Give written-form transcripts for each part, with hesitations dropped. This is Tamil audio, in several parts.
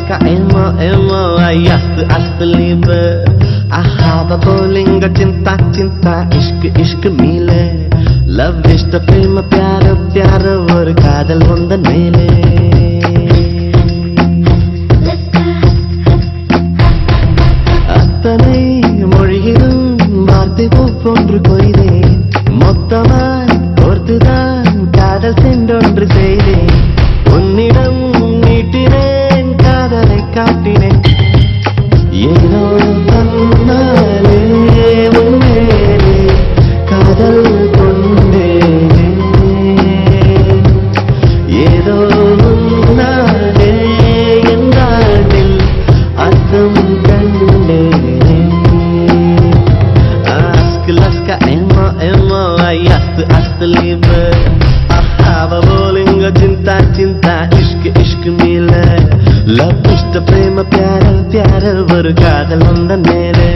laska emo ast liebe ahaba bolinga cinta ishq meele love ishq prema pyara ஒரு காதல் வந்த மேலே அத்தனை மொழியிலும் வார்த்தை போன்று கொய்தேன் மொத்தமாய் கோர்த்துதான் காதல் சென்றொன்று செய்தேன் உன்னிடம் நீட்டினேன் காதலை காட்டினேன் ஏனோ தன்னாலே உன்மேலே காதல் கொண்டேனே ஏதோ உன்னாலே என் நாட்டில் அர்த்தம் கண்டேனே laska emo ast liebe ahaba bolinga cinta ishq meele love ishq prema pyara ஒரு காதல் வந்த மேலே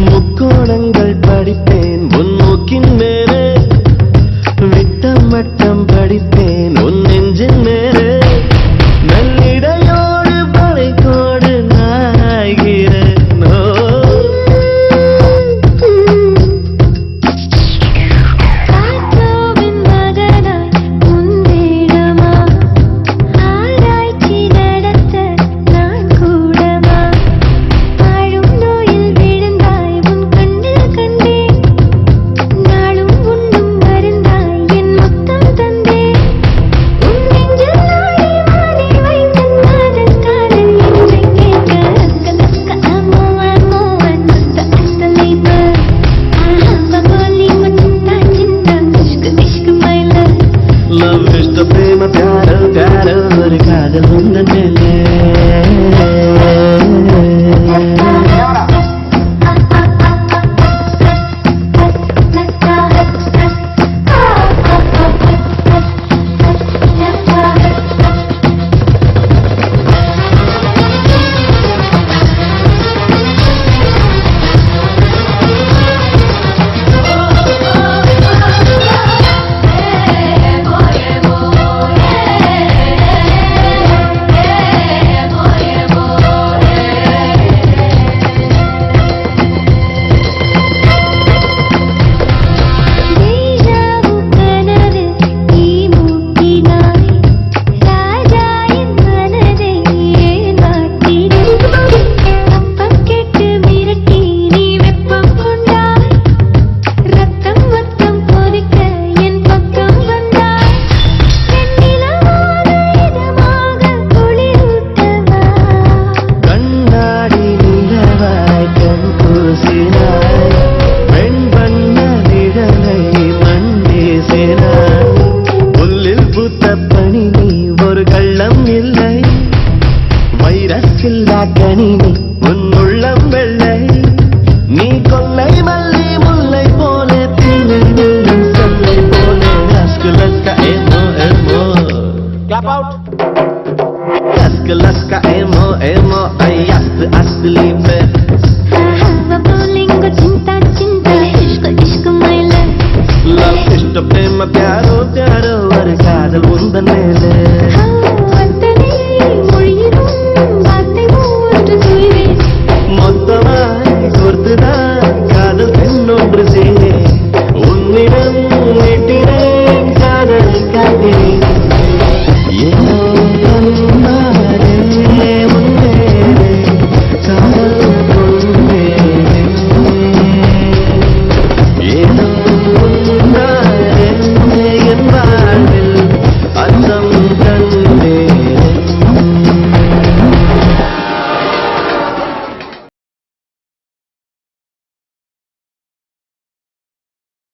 முக்கோணங்கள் படிப்பேன் முன்னோக்கின் மேலே விட்டம் வட்டம் படிப்பேன் உன் நெஞ்சின் மேலே நல்லிடையோடு படைக்கோடு நாய்கிறேன் love ishq prema pyara ஒரு காதல் வந்த மேலே வைரஸில்லா கணினி உன் உள்ளம் வெள்ளை நீ கொல்லை மல்லி முல்லை போல தில்லும் சொல்லை போல laska emo clap out laska emo ast liebe